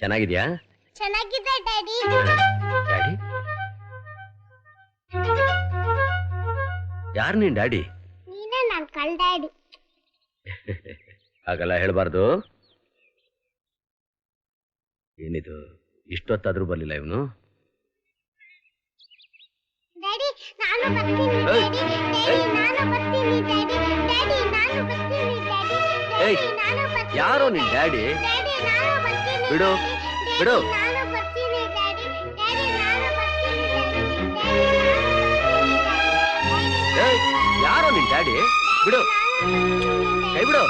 ಚೆನ್ನಾಗಿದ್ಯಾ? ಚೆನ್ನಾಗಿದೆ daddy. Daddy? ಯಾರು ನೀನ್ ಡ್ಯಾಡಿ? ನೀನೇ ನನ್ ಕಳ್ ಡ್ಯಾಡಿ. ಹಾಗಲ್ಲ ಹೇಳ್ಬಾರ್ದು. ಏನಿದು ಇಷ್ಟೊತ್ತಾದ್ರೂ ಬರ್ಲಿಲ್ಲ ಇವನು? ಡ್ಯಾಡಿ ನಾನು ಬರ್ತೀನಿ ಡ್ಯಾಡಿ. ಡ್ಯಾಡಿ ನಾನು ಬರ್ತೀನಿ ಡ್ಯಾಡಿ. ಡ್ಯಾಡಿ ನಾನು ಬರ್ತೀನಿ ಡ್ಯಾಡಿ. ಡ್ಯಾಡಿ ನಾನು ಬರ್ತೀನಿ. ಯಾರೋ ನಿನ್ ಡ್ಯಾಡಿ? ಡ್ಯಾಡಿ ನಾನು ಬರ್ತೀನಿ. ಬಿಡು ಬಿಡು. ನಾನು ಬರ್ತೀನಿ ಡ್ಯಾಡಿ. ಡ್ಯಾಡಿ ನಾನು ಬರ್ತೀನಿ ಡ್ಯಾಡಿ. ಯಾರೋ ನಿನ್ ಡ್ಯಾಡಿ? ಬಿಡು, ಕೈ ಬಿಡು.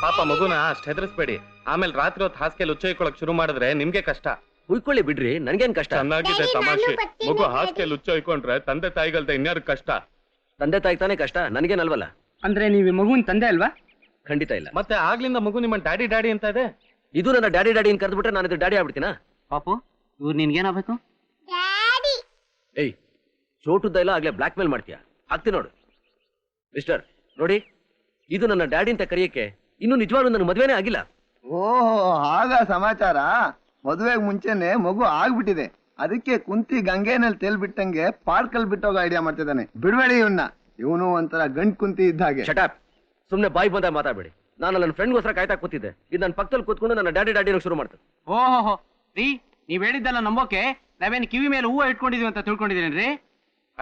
ಪಾಪ ಮಗುನ ಅಷ್ಟ್ ಹೆದರ್ಸ್ಬೇಡಿ. ಆಮೇಲೆ ರಾತ್ರಿ ಹೊತ್ತು ಹಾಸಿಗೆಯಲ್ಲಿ ಉಚ್ಚೊಯ್ಕೊಳಕ್ ಶುರು ಮಾಡಿದ್ರೆ ನಿಮ್ಗೆ ಕಷ್ಟ. ಉಯ್ಕೊಳ್ಳಿ ಬಿಡ್ರಿ, ನನ್ಗೇನ್ ಕಷ್ಟ? ಚೆನ್ನಾಗಿದೆ ತಮಾಷೆ. ಮಗು ಹಾಸಿಗೆಯಲ್ಲಿ ಉಚ್ಚೊಯ್ಕೊಂಡ್ರೆ ತಂದೆ ತಾಯಿಗಲ್ದ ಇನ್ಯಾರು ಕಷ್ಟ? ತಂದೆ ತಾಯಿ ತಾನೇ ಕಷ್ಟ, ನನ್ಗೇನಲ್ವಲ್ಲ. ಅಂದ್ರೆ ನೀವು ಮಗುವಿನ ತಂದೆ ಅಲ್ವಾ? ಖಂಡಿತ ಇಲ್ಲ. ಮತ್ತೆ ಆಗ್ಲಿಂದ ಮಗು ನಿಮ್ಮ ಡ್ಯಾಡಿ ಡ್ಯಾಡಿ ಅಂತ ಇದೆ. ಇದು ನನ್ನ ಡ್ಯಾಡಿ ಡ್ಯಾಡಿ ಅಂತ ಕರೆದ್ಬಿಟ್ರೆ ನಾನು ಇದು ಡ್ಯಾಡಿ ಆಗ್ಬಿಡ್ತೀನಾ? ಪಾಪು, ಇವ್ರು ನಿನ್ಗೇನಾಗಬೇಕು? ಡ್ಯಾಡಿ ಏಯ್, ಚೋಟುದ್ದ ಇಲ್ಲ ಆಗ್ಲೇ ಬ್ಲಾಕ್ ಮೇಲ್ ಮಾಡ್ತೀಯಾ? ಹಾಕ್ತೀನಿ ನೋಡು ಮಿಸ್ಟರ್. ನೋಡಿ, ಇದು ನನ್ನ ಡ್ಯಾಡಿ ಅಂತ ಕರೆಯಕ್ಕೆ ಇನ್ನು ನಿಜವಾಗ್ಲೂ ನನ್ನ ಮದ್ವೆನೇ ಆಗಿಲ್ಲ. ಓಹೋ, ಆಗ ಸಮಾಚಾರ. ಮದುವೆಗೆ ಮುಂಚೆನೆ ಮಗು ಆಗ್ಬಿಟ್ಟಿದೆ. ಅದಕ್ಕೆ ಕುಂತಿ ಗಂಗೆನಲ್ಲಿ ತೇಲ್ಬಿಟ್ಟಂಗೆ ಪಾರ್ಕಲ್ಲಿ ಬಿಟ್ಟೋಗ ಐಡಿಯಾ ಮಾಡ್ತಿದ್ದಾನೆ. ಬಿಡ್ಬೇಡಿ ಇವನ್ನ. ಇವನು ಒಂಥರ ಗಂಡ್ ಕುಂತಿ ಇದ್ದ ಹಾಗೆ. ಶಟಾಪ್. ಸುಮ್ನೆ ಬಾಯಿ ಬಂದ ಮಾತಾಡ್ಬೇಡಿ. ನಾನು ನನ್ನ ಫ್ರೆಂಡ್ಗೋಸ್ಕರ ಕಾಯ್ತಾ ಕೂತಿದ್ದೆ. ಇದು ನನ್ನ ಪಕ್ಕದಲ್ಲಿ ಕೂತ್ಕೊಂಡು ನನ್ನ ಡ್ಯಾಡಿ ಡ್ಯಾಡಿ ಶುರು ಮಾಡ್ತಾರೆ. ಓಹೋ ರೀ, ನೀವ್ ಹೇಳಿದ್ದೆಲ್ಲ ನಂಬೋಕೆ ನಾವೇನ್ ಕಿವಿ ಮೇಲೆ ಹೂವು ಇಟ್ಕೊಂಡಿದೀವಿ ಅಂತ ತಿಳ್ಕೊಂಡಿದೀನಿ.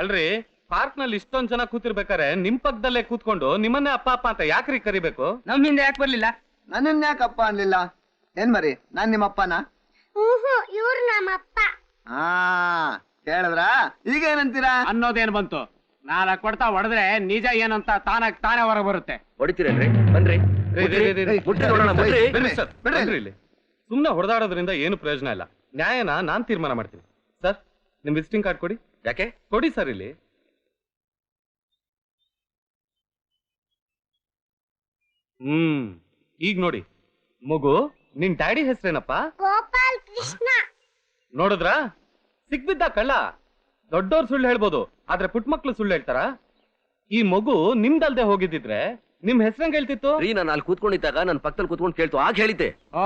ಅಲ್ರಿ, ಪಾರ್ಕ್ ನಲ್ಲಿ ಇಷ್ಟೊಂದ್ ಜನ ಕೂತಿರ್ಬೇಕಾರೆ ನಿಮ್ ಪಕ್ಕದಲ್ಲೇ ಕೂತ್ಕೊಂಡು ನಿಮ್ಮನ್ನೇ ಅಪ್ಪ ಅಪ್ಪ ಅಂತ ಯಾಕ್ರಿ ಕರಿಬೇಕು? ನಮ್ ಹಿಂದೆ ಯಾಕೆ ಬರ್ಲಿಲ್ಲ? ನನ್ನನ್ನ ಯಾಕಪ್ಪ ಅನ್ಲಿಲ್ಲ? ಏನ್ ಮರಿ, ನಾನ್ ನಿಮ್ಮಪ್ಪನ? ಇವ್ರು ನಮ್ಮಪ್ಪ. ಹಾ, ಕೇಳಿದ್ರ? ಈಗ ಏನಂತೀರಾ? ಅನ್ನೋದೇನ್ ಬಂತು? ನಾಲ್ಕು ಕೊಡ್ತಾ ಹೊಡೆದ್ರೆ ನಿಜ ಏನಂತ ತಾನೇ ಹೊರಗೆ ಬರುತ್ತೆ. ಹೊಡಿತೀರೇನ್ರಿ? ಬನ್ರಿ, ಸುಮ್ನೆ ಹೊಡೆದಾಡೋದ್ರಿಂದ ಏನು ಪ್ರಯೋಜನ ಇಲ್ಲ. ನ್ಯಾಯನ ನಾನ್ ತೀರ್ಮಾನ ಮಾಡ್ತೀನಿ. ಸರ್, ನಿಮ್ ವಿಸಿಟಿಂಗ್ ಕಾರ್ಡ್ ಕೊಡಿ. ಯಾಕೆ? ಕೊಡಿ ಸರ್. ಇಲ್ಲಿ ಈಗ ನೋಡಿ, ಮಗು ನಿನ್ ಡ್ಯಾಡಿ ಹೆಸರೇನಪ್ಪ? ಗೋಪಾಲ್ ಕೃಷ್ಣ. ನೋಡಿದ್ರಾ, ಸಿಕ್ಬಿದ್ದ ಕಳ್ಳ. ದೊಡ್ಡವ್ರು ಸುಳ್ಳು ಹೇಳ್ಬೋದು, ಆದ್ರೆ ಪುಟ್ಟ ಮಕ್ಳು ಸುಳ್ಳು ಹೇಳ್ತಾರ? ಈ ಮಗು ನಿಮ್ದಲ್ದೆ ಹೋಗಿದ್ದಿದ್ರೆ ನಿಮ್ ಹೆಸರಂಗ್ ಹೇಳ್ತಿತ್ತು ರೀ. ನಾನು ಅಲ್ಲಿ ಕೂತ್ಕೊಂಡಿದ್ದಾಗ ನನ್ನ ಪಕ್ಕದಲ್ಲಿ ಕೂತ್ಕೊಂಡು ಕೇಳ್ತು, ಆಗ ಹೇಳಿದ್ದೆ. ಓ,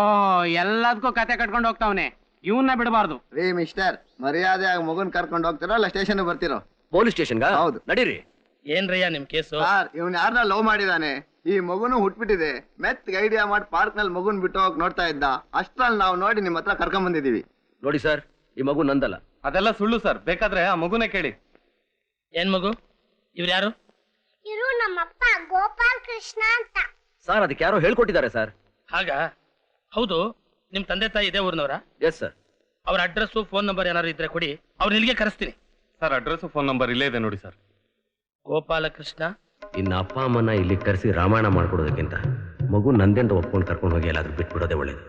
ಎಲ್ಲದಕ್ಕೂ ಕತೆ ಕಟ್ಕೊಂಡು ಹೋಗ್ತಾವನೆ. ಇವನ್ನ ಬಿಡಬಾರ್ದು. ರೀ ಮಿಸ್ಟರ್, ಮರ್ಯಾದೆಯಾಗಿ ಮಗುನ್ ಕರ್ಕೊಂಡು ಹೋಗ್ತಿರೋ ಅಲ್ಲ ಸ್ಟೇಷನ್ ಬರ್ತಿರೋ? ಪೊಲೀಸ್ ಸ್ಟೇಷನ್ಗ? ಹೌದು. ನಡೀರಿ. ಏನ್ರಯ್ಯ ನಿಮ್ ಕೇಸು? ಸರ್, ಇವ್ನ ಯಾರನ್ನ ಲವ್ ಮಾಡಿದಾನೆ. ಈ ಮಗುನು ಹುಟ್ಬಿಟ್ಟಿದೆ. ಮೆತ್ ಐಡಿಯಾ ಮಾಡಿ ಪಾರ್ಕ್ ನಲ್ಲಿ ಮಗುನ್ ಬಿಟ್ಟು ಹೋಗಿ ನೋಡ್ತಾ ಇದ್ದ. ಅಷ್ಟ್ರಲ್ಲಿ ನಾವು ನೋಡಿ ನಿಮ್ ಹತ್ರ ಕರ್ಕೊಂಡ್ ಬಂದಿದೀವಿ. ನೋಡಿ ಸರ್, ಈ ಮಗು ನಂದಲ್ಲ. ಅದೆಲ್ಲ ಸುಳ್ಳು ಸರ್. ಬೇಕಾದ್ರೆ ಆ ಮಗುನೇ ಕೇಳಿ. ಏನ್ ಮಗು? ಇವ್ರು ಯಾರು? ಇವ್ರು ನಮ್ಮಪ್ಪ ಗೋಪಾಲ್ ಕೃಷ್ಣ ಅಂತ. ಸರ್, ಅದಕ್ಕೆ ಯಾರೋ ಹೇಳ್ಕೊಟ್ಟಿದ್ದಾರೆ ಸರ್. ಹಾಗ? ಹೌದು. ನಿಮ್ ತಂದೆ ತಾಯಿ ಇದೇ ಊರಿನವರ? Yes sir. ಅವ್ರ ಅಡ್ರೆಸ್ ಫೋನ್ ನಂಬರ್ ಏನಾದ್ರು ಇದ್ರೆ ಕೊಡಿ, ಅವ್ರು ಇಲ್ಲಿಗೆ ಕರೆಸ್ತೀನಿ. ಸರ್, ಅಡ್ರೆಸ್ ಫೋನ್ ನಂಬರ್ ಇಲ್ಲೇ ಇದೆ ನೋಡಿ ಸರ್. ಗೋಪಾಲಕೃಷ್ಣ. ಇನ್ನು ಅಪ್ಪ ಅಮ್ಮನ ಇಲ್ಲಿ ಕರೆಸಿ ರಾಮಾಯಣ ಮಾಡ್ಕೊಡೋದಕ್ಕಿಂತ ಮಗು ನಂದೆಂತ ಒಪ್ಕೊಂಡು ಕರ್ಕೊಂಡು ಹೋಗಿ ಎಲ್ಲಾದ್ರೂ ಬಿಟ್ಬಿಡೋದೇ ಒಳ್ಳೇದು.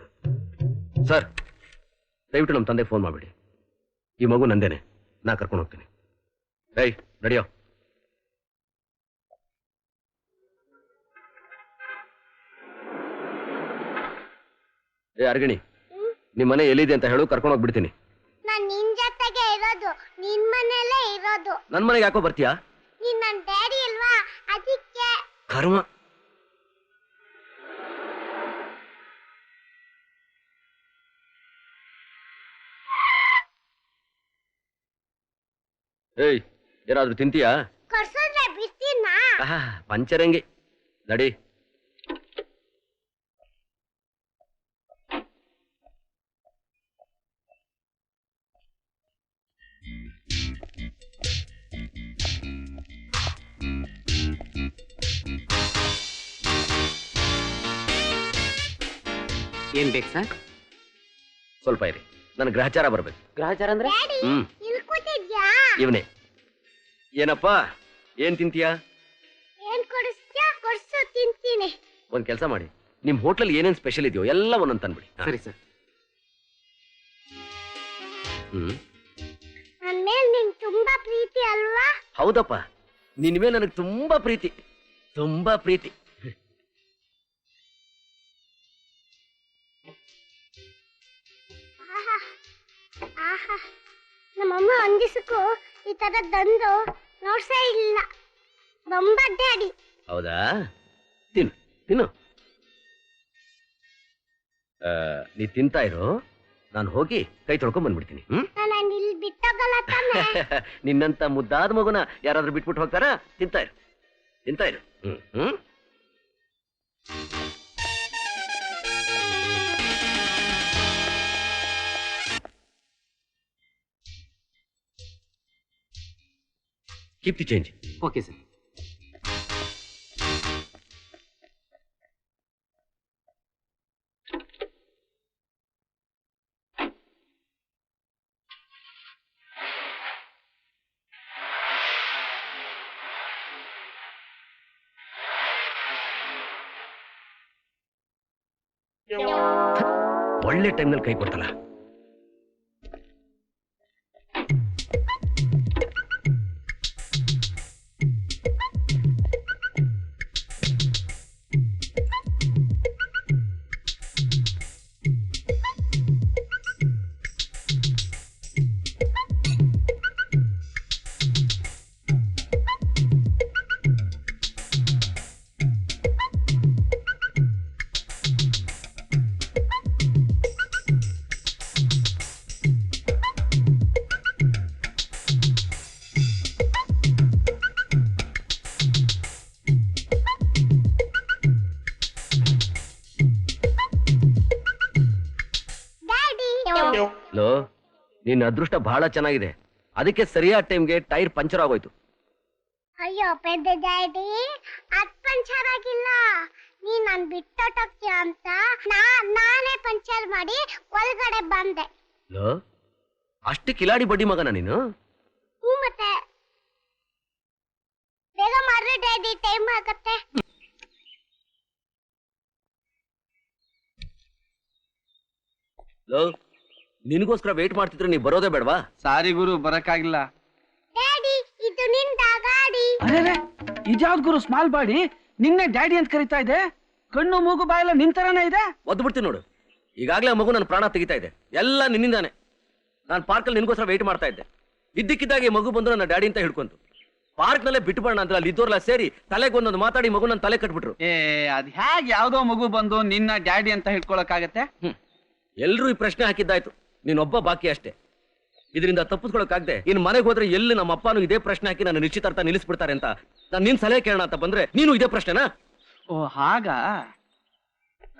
ಸರ್, ದಯವಿಟ್ಟು ನಮ್ಮ ತಂದೆ ಫೋನ್ ಮಾಡ್ಬಿಡಿ. ಈ ಮಗು ನಂದೇನೆ, ನಾ ಕರ್ಕೊಂಡು ಹೋಗ್ತೀನಿ. ಏಯ್, ನಡಿಯೋ. ಏ ಅರ್ಗಿಣಿ, ನಿಮ್ಮ ಮನೆ ಎಲ್ಲಿದೆ ಅಂತ ಹೇಳು, ಕರ್ಕೊಂಡು ಹೋಗ್ಬಿಡ್ತೀನಿ. ನಾನ್ ನಿನ್ ಜೊತೆಗೆ ಇರೋದು, ನಿನ್ ಮನೆಯಲ್ಲೇ ಇರೋದು. ನನ್ನ ಮನೆಗೆ ಯಾಕೋ ಬರ್ತೀಯಾ? ನೀನ್ ನನ್ ಡ್ಯಾಡಿ ಅಲ್ವಾ, ಅದಕ್ಕೆ. ಕರ್ಮ. ಏಯ್, ಏನಾದ್ರೂ ತಿಂತೀಯಾ? ಕೊಡ್ಸಿದ್ರೆ ಬಿಡ್ತೀನ. ಪಂಚರಂಗಿ. ನಡಿ. ಏನ್ ಬೇಕು ಸರ್? ಸ್ವಲ್ಪ ಇರಿ, ನನ್ನ ಗ್ರಹಚಾರ ಬರ್ಬೇಕು. ಗ್ರಹಚಾರ ಅಂದ್ರೆ? ಡ್ಯಾಡಿ ಇಲ್ಲಿ ಕೂತಿದ್ಯಾ? ಇವನೇ. ಏನಪ್ಪ, ಏನ್ ತಿಂತೀಯಾ? ಏನ್ ಕೊಡಿಸ್ತೀಯಾ? ಕೊಡ್ಸು, ತಿಂತೀನಿ. ಒಂದ್ ಕೆಲಸ ಮಾಡಿ, ನಿಮ್ ಹೋಟ್ಲಲ್ಲಿ ಏನೇನ್ ಸ್ಪೆಷಲ್ ಇದೆಯೋ ಎಲ್ಲ ಒಂದೊಂದು ತಂದ್ಬಿಡಿ. ಸರಿ ಸರ್. ನನ್ ಮೇಲ್ ನಿಂಗ್ ತುಂಬಾ ಪ್ರೀತಿ ಅಲ್ವಾ? ಹೌದಪ್ಪ, ನಿನ್ ಮೇಲೆ ನನಗೆ ತುಂಬಾ ಪ್ರೀತಿ, ತುಂಬಾ ಪ್ರೀತಿ. ನಮ್ಮಮ್ಮ ಒಂದಿಸಕ್ಕೂ ಈ ತರ ದಂದು ನೋಡ್ಸೇ ಇಲ್ಲ. ಬೊಂಬ ಡ್ಯಾಡಿ. ಹೌದಾ? ತಿನ್ನು ತಿನ್ನು. ನೀ ತಿಂತಾ ಇರು, ನಾನು ಹೋಗಿ ಕೈ ತೊಳ್ಕೊಂಡ್ ಬಂದ್ಬಿಡ್ತೀನಿ. ನಾನು ಇಲ್ಲಿ ಬಿಟ್ಟೋಗಲ್ಲ ತಾನೆ. ನಿನ್ನಂತ ಮುದ್ದಾದ ಮಗುನ ಯಾರಾದ್ರೂ ಬಿಟ್ಬಿಟ್ಟು ಹೋಗ್ತಾರಾ? ತಿಂತಾ ಇರು, ತಿಂತಾ ಇರು. Hmm. Keep the change. Okay sir. ಒಳ್ಳೆ ಟೈಮ್ನಲ್ಲಿ ಕೈ ಕೊಡ್ತಲ್ಲ. ಲೋ, ನಿನ್ನ ಅದೃಷ್ಟ ಬಹಳ ಚೆನ್ನಾಗಿದೆ. ಅದಕ್ಕೆ ಸರಿಯಾದ ಟೈಮ್ಗೆ ಟೈರ್ ಪಂಚರ್ ಆಗೋಯ್ತು. ಅಯ್ಯೋ ಪೆದ್ದ ಡ್ಯಾಡಿ, ಅದ್ ಪಂಚರ್ ಆಗಿಲ್ಲ. ನೀ ನನ್ ಬಿಟ್ಟೋಟೋಗ್ತೀಯ ಅಂತ ನಾನೇ ಪಂಚರ್ ಮಾಡಿ ಒಳಗಡೆ ಬಂದೆ. ಲೋ, ಅಷ್ಟು ಕಿಲಾಡಿ ಬಡ್ಡಿ ಮಗನ ನೀನು? ಹ್ಞೂ ಮತ್ತೆ. ಬೇಗ ಮಾಡ್ರಿ ಡ್ಯಾಡಿ, ಟೈಮ್ ಆಗತ್ತೆ. ಲೋ, ನಿನಗೋಸ್ಕರ ವೇಟ್ ಮಾಡ್ತಿದ್ರೆ ನೀ ಬರೋದೇ ಬೇಡವಾ? ಸಾರಿ ಗುರು, ಬರಕ್ಕಾಗಿಲ್ಲ. ಡ್ಯಾಡಿ, ಇದು ನಿಂದ ಗಾಡಿ. ಅರೆ, ಇದ್ಯಾವ್ದು ಗುರು ಸ್ಮಾಲ್ ಬಾಡಿ? ನಿನ್ನೆ ಡ್ಯಾಡಿ ಅಂತ ಕರಿತಾ ಇದೆ. ಕಣ್ಣು ಮೂಗು ಬಾಯೆಲ್ಲ ನಿಂತರನೇ ಇದೆ. ಒದ್ದು ಬಿಡ್ತೀನಿ ನೋಡು. ಈಗಾಗಲೇ ಆ ಮಗು ನನ್ನ ಪ್ರಾಣ ತೆಗಿತಾ ಇದೆ. ಎಲ್ಲ ನಿನ್ನಿಂದಾನೆ. ನಾನು ಪಾರ್ಕಲ್ಲಿ ನಿನಗೋಸ್ಕರ ವೇಟ್ ಮಾಡ್ತಾ ಇದ್ದೆ. ಇದ್ದಕ್ಕಿದ್ದಾಗೆ ಮಗು ಬಂದು ನನ್ನ ಡ್ಯಾಡಿ ಅಂತ ಹಿಡ್ಕೊಂತು. ಪಾರ್ಕ್ನಲ್ಲೇ ಬಿಟ್ಟುಬಾಣ ಅಂತ ಅಲ್ಲಿ ಇದ್ದೋರ್ಲ ಸೇರಿ ತಲೆಗೆ ಒಂದೊಂದು ಮಾತಾಡಿ ಮಗು ನನ್ನ ತಲೆ ಕಟ್ಬಿಟ್ರು. ಅದ್ ಹೇಗ್ ಯಾವ್ದೋ ಮಗು ಬಂದು ನಿನ್ನ ಡ್ಯಾಡಿ ಅಂತ ಹಿಡ್ಕೊಳಕ್ಕಾಗತ್ತೆ? ಎಲ್ರೂ ಈ ಪ್ರಶ್ನೆ ಹಾಕಿದ್ದಾಯ್ತು, ನೀನೊಬ್ಬ ಬಾಕಿ ಅಷ್ಟೇ. ಇದರಿಂದ ತಪ್ಪಿಸ್ಕೊಳಕ್ಕಾಗದೆ ಇನ್ನು ಮನೆಗೆ ಹೋದ್ರೆ ಎಲ್ಲಿ ನಮ್ಮ ಅಪ್ಪನೂ ಇದೇ ಪ್ರಶ್ನೆ ಹಾಕಿ ನನ್ನ ನಿಶ್ಚಿತಾರ್ಥ ನಿಲ್ಲಿಸ್ಬಿಡ್ತಾರೆ ಅಂತ ನಾನು ನಿನ್ ಸಲಹೆ ಕೇಳೋಣ ಅಂತ ಬಂದ್ರೆ ನೀನು ಇದೇ ಪ್ರಶ್ನೆನಾ? ಓ ಹಾಗ,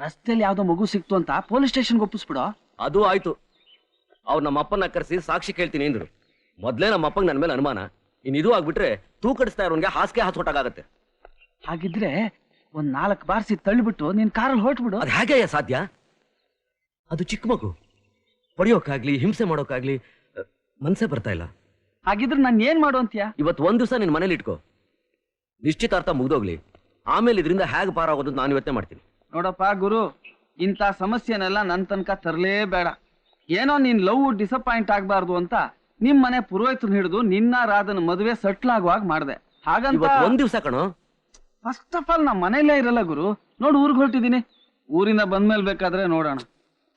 ರಸ್ತೆಯಲ್ಲಿ ಯಾವ್ದೋ ಮಗು ಸಿಕ್ತು ಅಂತ ಪೊಲೀಸ್ ಸ್ಟೇಷನ್ಗೆ ಒಪ್ಪಿಸ್ಬಿಡೋ. ಅದು ಆಯ್ತು. ಅವ್ರು ನಮ್ಮ ಅಪ್ಪನ ಕರೆಸಿ ಸಾಕ್ಷಿ ಕೇಳ್ತೀನಿ ಅಂದ್ರು. ಮೊದ್ಲೇ ನಮ್ಮ ಅಪ್ಪಂಗೆ ನನ್ನ ಮೇಲೆ ಅನುಮಾನ. ಇನ್ ಇದು ಆಗ್ಬಿಟ್ರೆ ತೂಕಡಿಸ್ತಾ ಇರೋನ್ಗೆ ಹಾಸಿಗೆ ಹಾಸ್ಕೊಟ್ಟಾಗತ್ತೆ. ಹಾಗಿದ್ರೆ ಒಂದ್ 4 ಬಾರ್ಸಿ ತಳ್ಳಿಬಿಟ್ಟು ನೀನ್ ಕಾರಲ್ಲಿ ಹೊರಟ್ಬಿಡು. ಅದು ಹೇಗೆ ಸಾಧ್ಯ? ಅದು ಚಿಕ್ಕ ಮಗು, ಹೊಡೆಯೋಕ್ಕಾಗ್ಲಿ ಹಿಂಸೆ ಮಾಡೋಕ್ಕಾಗ್ಲಿ ಮನ್ಸೇ ಬರ್ತಾ ಇಲ್ಲ. ಹಾಗಿದ್ರೆ ನಾನು ಏನ್ ಮಾಡು ಅಂತೀಯ? ಇವತ್ತು ಒಂದ್ ದಿವಸ ನಿನ್ ಮನೇಲಿ ಇಟ್ಕೋ, ನಿಶ್ಚಿತಾರ್ಥ ಮುಗ್ದೋಗ್ಲಿ. ಆಮೇಲೆ ಇದರಿಂದ ಹೇಗೆ ಪಾರಾಗೋದು ನಾನು ಯೋಚನೆ ಮಾಡ್ತೀನಿ. ನೋಡಪ್ಪ ಗುರು, ಇಂಥ ಸಮಸ್ಯೆನೆಲ್ಲ ನನ್ ತನಕ ತರಲೇಬೇಡ. ಏನೋ ನೀನ್ ಲವ್ ಡಿಸಪಾಯಿಂಟ್ ಆಗ್ಬಾರ್ದು ಅಂತ ನಿಮ್ ಮನೆ ಪುರೋಹಿತರನ್ನ ಹಿಡಿದು ನಿನ್ನ ರಾಧನ ಮದುವೆ ಸೆಟ್ಲ್ ಆಗುವಾಗ ಮಾಡ್ದೆ. ಹಾಗಂತ ಇವತ್ತು ಒಂದ್ ದಿವಸ ಕಣೋ. ಫಸ್ಟ್ ಆಫ್ ಆಲ್ ನಾ ಮನೇಲೇ ಇರಲ್ಲ ಗುರು. ನೋಡು, ಊರಿಗೆ ಹೊರಟಿದ್ದೀನಿ. ಊರಿಂದ ಬಂದ್ಮೇಲೆ ಬೇಕಾದ್ರೆ ನೋಡೋಣ.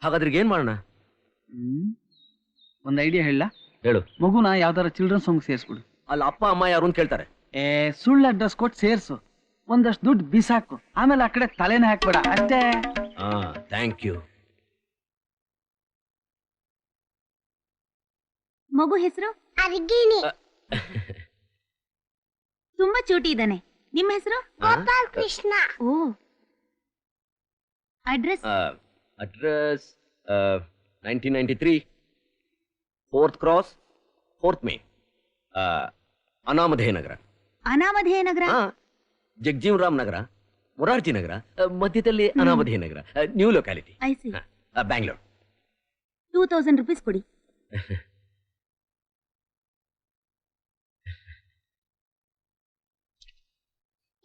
ಹಾಗಾದ್ರೆ ಏನ್ ಮಾಡೋಣ? ಒಂದ್ ಐಡಿಯಾ ಹೇಳ. ಹೇಳು. ಮಗುನ ಯಾವ್ದಾರ ಚಿಲ್ಡ್ರನ್ಸ್ ಹೋಮ್ ಸೇರಿಸ್ಬಿಡು. ಅಲ್ಲಿ ಅಪ್ಪ ಅಮ್ಮ ಯಾರು ಅಂತ ಕೇಳ್ತಾರೆ. ಸುಳ್ಳು ಅಡ್ರೆಸ್ ಕೊಟ್ಟು ಸೇರ್ಸು. ಒಂದಷ್ಟು ದುಡ್ಡು ಬಿಸಾಕು. ಆಮೇಲೆ ಆ ಕಡೆ ತಲೆನೇ ಹಾಕ್ಬೇಡ ಅಷ್ಟೇ. Thank you. ಮಗು ಹೆಸರು ಅರ್ಗಿಣಿ. ತುಂಬಾ ಚೂಟಿ ಇದ್ದಾನೆ. ನಿಮ್ಮ ಹೆಸರು? ಗೋಪಾಲ್ ಕೃಷ್ಣ. ಓ, address? Address 1993 4th Cross 4th May, ಅನಾಮಧೇಯ ನಗರ. ಅನಾಮಧೇಯ ನಗರ? ಜಗಜೀವನ್ ರಾಮ್ ನಗರ, ಮೊರಾರ್ಜಿ ನಗರ, ಮಧ್ಯದಲ್ಲಿ ಅನಾಮಧೇಯ ನಗರ. New locality. I see. Bangalore. 2000 rupees ಕೊಡಿ.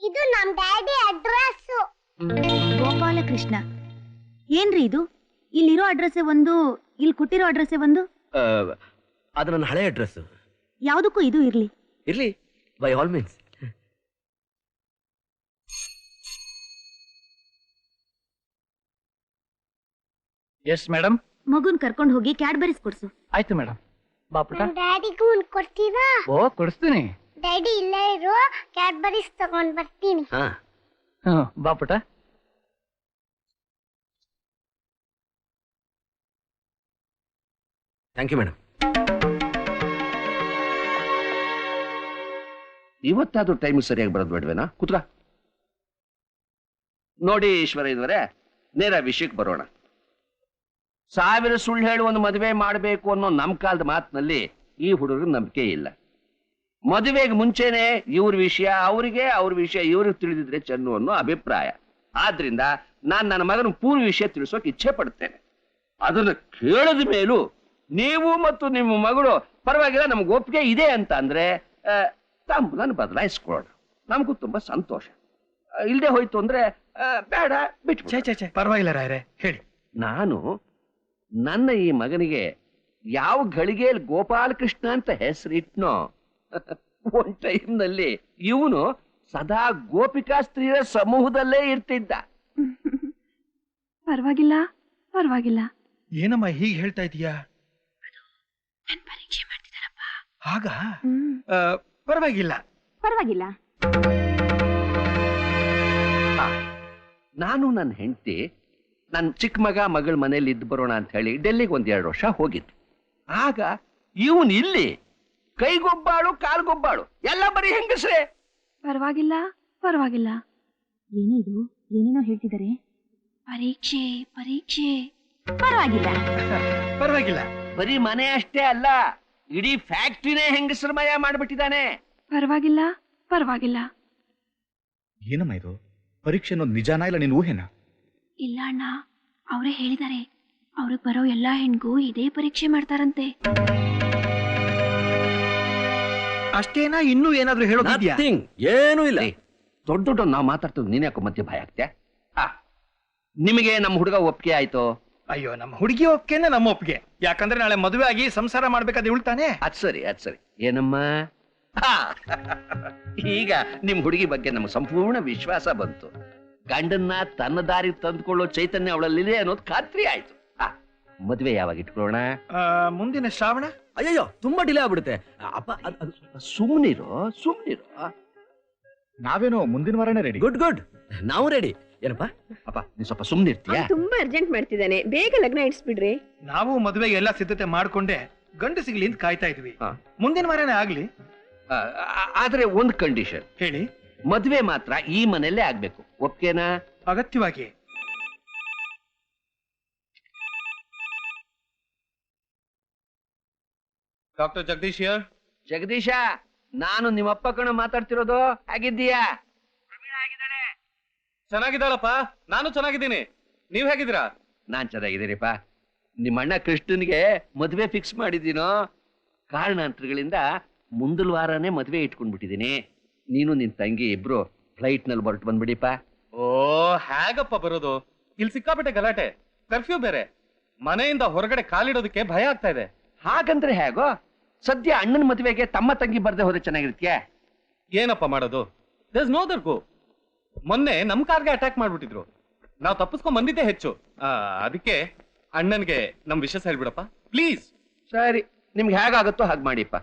ಇದು ನಮ್ ಡ್ಯಾಡಿ ಅಡ್ರೆಸ್. ಗೋಪಾಲಕೃಷ್ಣ. ಏನ್ರಿ ಇದು? ಇಲ್ಲಿರೋ ಅಡ್ರೆಸ್ಸೇ ಒಂದು, ಇಲ್ಲಿ ಕೊಟ್ಟಿರೋ ಅಡ್ರೆಸ್ಸೇ ಒಂದು. ಅದು ನನ್ನ ಹಳೆ ಅಡ್ರೆಸ್. ಯಾವುದಕ್ಕೂ ಇದು ಇರ್ಲಿ. ಇರ್ಲಿ, by all means. Yes madam. ಮಗುನ್ ಕರ್ಕೊಂಡು ಹೋಗಿ ಕ್ಯಾಡ್ಬರೀಸ್ ಕೊಡ್ಸು. ಆಯ್ತು ಮೇಡಮ್. ಬಾಪುಟ. ನಮ್ ಡ್ಯಾಡಿಗೂ ಒಂದ್ ಕೊಡ್ತೀರಾ? ಓ, ಕೊಡಿಸ್ತೀನಿ. ಡ್ಯಾಡಿ ಇಲ್ಲೇ ಇರೋ, ಕ್ಯಾಡ್ಬರೀಸ್ ತಗೊಂಡ್ ಬರ್ತೀನಿ. 啊 ಬಾಪುಟ. Thank you madam. ಇವತ್ತಾದ್ರೂ ಟೈಮ್ ಸರಿಯಾಗಿ ಬರೋದು ಬೇಡವೇನಾ? ಕೂತ್ಕ. ನೋಡಿ ಈಶ್ವರ ಇದ್ವರೆ, ನೇರ ವಿಷಯಕ್ಕೆ ಬರೋಣ. 1000 ಸುಳ್ಳು ಹೇಳಿ ಒಂದು ಮದುವೆ ಮಾಡಬೇಕು ಅನ್ನೋ ನಮ್ಮ ಕಾಲದ ಮಾತಿನಲ್ಲಿ ಈ ಹುಡುಗರಿಗೆ ನಂಬಿಕೆ ಇಲ್ಲ. ಮದುವೆಗೆ ಮುಂಚೆನೆ ಇವ್ರ ವಿಷಯ ಅವರಿಗೆ, ಅವ್ರ ವಿಷಯ ಇವ್ರಿಗೆ ತಿಳಿದಿದ್ರೆ ಚೆನ್ನು ಅನ್ನೋ ಅಭಿಪ್ರಾಯ. ಆದ್ರಿಂದ ನಾನು ನನ್ನ ಮಗನ ಪೂರ್ವ ವಿಷಯ ತಿಳಿಸೋಕೆ ಇಚ್ಛೆ ಪಡ್ತೇನೆ. ಅದನ್ನು ಕೇಳಿದ ಮೇಲೂ ನೀವು ಮತ್ತು ನಿಮ್ಮ ಮಗಳು ಪರವಾಗಿಲ್ಲ, ನಮ್ಗೆ ಒಪ್ಪಿಗೆ ಇದೆ ಅಂತ ಅಂದ್ರೆ ತಾಂಬೂಲನ್ನು ಬದಲಾಯಿಸ್ಕೊಳ್ಳೋಣ. ನಮಗೂ ತುಂಬಾ ಸಂತೋಷ. ಇಲ್ಲದೆ ಹೋಯ್ತು ಅಂದ್ರೆ ಬೇಡ, ಬಿಟ್ಟು. ಪರವಾಗಿಲ್ಲ ರಾಯರೇ, ಹೇಳಿ. ನಾನು ನನ್ನ ಈ ಮಗನಿಗೆ ಯಾವ ಗಳಿಗೆಯಲ್ಲಿ ಗೋಪಾಲಕೃಷ್ಣ ಅಂತ ಹೆಸರಿಟ್ನೋ, ಒಂದ್ ಟೈಮ್ನಲ್ಲಿ ಇವನು ಸದಾ ಗೋಪಿಕಾ ಸ್ತ್ರೀಯರ ಸಮೂಹದಲ್ಲೇ ಇರ್ತಿದ್ದ. ಪರವಾಗಿಲ್ಲ ಪರವಾಗಿಲ್ಲ. ಏನಮ್ಮ ಹೀಗೆ ಹೇಳ್ತಾ ಇದೀಯಾ? ಪರೀಕ್ಷೆ ಮಾಡ್ತಿದಾರಪ್ಪ. ಆಗ ಪರವಾಗಿಲ್ಲ ಪರವಾಗಿಲ್ಲ. ನಾನು ನನ್ನ ಹೆಂಡತಿ ನನ್ನ ಚಿಕ್ಕ ಮಗ ಮಗಳ ಮನೇಲಿ ಇದ್ದು ಬರೋಣ ಅಂತ ಹೇಳಿ ಡೆಲ್ಲಿಗೆ 1-2 ವರ್ಷ ಹೋಗಿದ್ದು. ಆಗ ಇವನ್ ಇಲ್ಲಿ ಕೈಗೊಬ್ಬಾಳು ಕಾಲ್ಗೊಬ್ಬಾಳು ಎಲ್ಲ ಬರೀ ಹೆಂಗಸ್ರೆ. ಪರವಾಗಿಲ್ಲ ಪರವಾಗಿಲ್ಲ. ಏನಿದು, ಏನೇನೋ ಹೇಳ್ತಿದ್ದಾರೆ. ಪರೀಕ್ಷೆ ಪರೀಕ್ಷೆ. ಪರವಾಗಿಲ್ಲ ಪರವಾಗಿಲ್ಲ. ಬರೀ ಮನೆ ಅಷ್ಟೇ ಅಲ್ಲ, ಇಡೀ ಫ್ಯಾಕ್ಟ್ರಿನೇ ಹೆಂಗಸರಮಯ ಮಾಡ್ಬಿಟ್ಟಿದ್ದಾನೆ. ಪರವಾಗಿಲ್ಲ ಪರವಾಗಿಲ್ಲ. ಏನಮ್ಮ ಇದು? ಪರೀಕ್ಷೆ ಅನ್ನೋದು ನಿಜಾನಾ ಇಲ್ಲ ನಿನ್ ಊಹೆನಾ? ಇಲ್ಲ ಅಣ್ಣ, ಅವರೇ ಹೇಳಿದ್ದಾರೆ. ಅವ್ರಿಗೆ ಬರೋ ಎಲ್ಲಾ ಹೆಣ್ಗೂ ಇದೇ ಪರೀಕ್ಷೆ ಮಾಡ್ತಾರಂತೆ. ಅಷ್ಟೇನಾ? ಇನ್ನೂ ಏನಾದ್ರೂ ಹೇಳೋದಿದ್ಯಾ? ಏನೂ ಇಲ್ಲ. ದೊಡ್ಡ ದೊಡ್ಡ ನಾವು ಮಾತಾಡ್ತೀವಿ, ನೀನ್ ಯಾಕೋ ಮಧ್ಯೆ ಭಯ ಆಗ್ತೇ? ನಿಮಗೆ ನಮ್ಮ ಹುಡುಗ ಒಪ್ಪಿಗೆ ಆಯ್ತು? ಅಯ್ಯೋ, ನಮ್ಮ ಹುಡುಗಿ ಒಪ್ಪಿಗೆನೆ ನಮ್ಮ ಒಪ್ಪಿಗೆ. ಯಾಕಂದ್ರೆ ನಾಳೆ ಮದುವೆ ಆಗಿ ಸಂಸಾರ ಮಾಡ್ಬೇಕಾದ್ರೆ ಉಳ್ತಾನೆ. ಅದ್ ಸರಿ. ಏನಮ್ಮ, ಈಗ ನಿಮ್ ಹುಡುಗಿ ಬಗ್ಗೆ ನಮ್ಗೆ ಸಂಪೂರ್ಣ ವಿಶ್ವಾಸ ಬಂತು. ಗಂಡನ್ನ ತನ್ನ ದಾರಿ ತಂದ್ಕೊಳ್ಳೋ ಚೈತನ್ಯ ಅವಳಲ್ಲಿದೆ ಅನ್ನೋದು ಖಾತ್ರಿ ಆಯ್ತು. ಮದುವೆ ಯಾವಾಗ ಇಟ್ಕೊಳ್ಳೋಣ? ಮುಂದಿನ ಶ್ರಾವಣ. ಅಯ್ಯಯ್ಯೋ, ತುಂಬಾ ಡಿಲೇ ಆಗ್ಬಿಡುತ್ತೆ. ಅಪ್ಪ ಸುಮ್ನಿರು. ನಾವೇನೋ ಮುಂದಿನ ವಾರನೇ ರೆಡಿ. ಗುಡ್, ನಾವು ರೆಡಿ. ಏನಪ್ಪ? ಅಪ್ಪ ನೀನ್ ಸ್ವಲ್ಪ ಸುಮ್ನಿರ್ತೀಯ? ತುಂಬಾ ಅರ್ಜೆಂಟ್ ಮಾಡ್ತಿದ್ದಾನೆ, ಬೇಗ ಲಗ್ನ ಇಡ್ಸ್ಬಿಡ್ರಿ. ನಾವು ಮದುವೆಗೆ ಎಲ್ಲಾ ಸಿದ್ಧತೆ ಮಾಡ್ಕೊಂಡೆ ಗಂಡು ಸಿಗ್ಲಿ ಅಂತ ಕಾಯ್ತಾ ಇದ್ವಿ. ಮುಂದಿನ ವಾರನೇ ಆಗ್ಲಿ. ಆದ್ರೆ ಒಂದ್ ಕಂಡೀಷನ್. ಹೇಳಿ. ಮದುವೆ ಮಾತ್ರ ಈ ಮನೆಯಲ್ಲೇ ಆಗ್ಬೇಕು, ಒಪ್ಕೆನಾ? ಅಗತ್ಯವಾಗಿ. Doctor Jagadish here. ಜಗದೀಶ, ನಾನು ನಿಮ್ಮಪ್ಪ ಕಣ ಮಾತಾಡ್ತಿರೋದು. ಹೇಗಿದ್ದೀಯಾ? ಚೆನ್ನಾಗಿದ್ದಾಳಪ್ಪ, ನಾನು ಚೆನ್ನಾಗಿದ್ದೀನಿ. ನೀವ್ ಹೇಗಿದ್ದೀರಾ? ನಾನ್ ಚೆನ್ನಾಗಿದ್ದೀನಿಪ್ಪ. ನಿಮ್ಮ ಅಣ್ಣ ಕೃಷ್ಣನ್ಗೆ ಮದುವೆ ಫಿಕ್ಸ್ ಮಾಡಿದ್ದೀನೋ. ಕಾರಣಾಂತರಗಳಿಂದ ಮುಂದಿನ ವಾರನೇ ಮದುವೆ ಇಟ್ಕೊಂಡ್ಬಿಟ್ಟಿದ್ದೀನಿ. ನೀನು ನಿನ್ ತಂಗಿ ಇಬ್ರು ಫ್ಲೈಟ್ ನಲ್ಲಿ ಹೊರಟು ಬಂದ್ಬಿಡಿಪ್ಪ. ಓ, ಹೇಗಪ್ಪ ಬರೋದು? ಇಲ್ಲಿ ಸಿಕ್ಕಾಪಟ್ಟೆ ಗಲಾಟೆ, ಕರ್ಫ್ಯೂ ಬೇರೆ. ಮನೆಯಿಂದ ಹೊರಗಡೆ ಕಾಲಿಡೋದಕ್ಕೆ ಭಯ ಆಗ್ತಾ ಇದೆ. ಹಾಗಂದ್ರೆ ಹೇಗೋ? ಸದ್ಯ ಅಣ್ಣನ ಮದುವೆಗೆ ತಮ್ಮ ತಂಗಿ ಬರ್ದೆ ಹೋದ್ರೆ ಚೆನ್ನಾಗಿರ್ತೀಯ. ಏನಪ್ಪ ಮಾಡೋದು? There is no other go. ಮೊನ್ನೆ ನಮ್ ಕಾರ್ಗೆ ಅಟ್ಯಾಕ್ ಮಾಡ್ಬಿಟ್ಟಿದ್ರು. ನಾವು ತಪ್ಪಿಸ್ಕೊಂಡ್ ಬಂದಿದ್ದೆ ಹೆಚ್ಚು. ಅದಕ್ಕೆ ಅಣ್ಣನ್ಗೆ ನಮ್ ವಿಷಯ ಹೇಳ್ಬಿಡಪ್ಪ ಪ್ಲೀಸ್. ಸರಿ, ನಿಮ್ಗೆ ಹೇಗಾಗುತ್ತೋ ಹಾಗೆ ಮಾಡಿಪ್ಪ.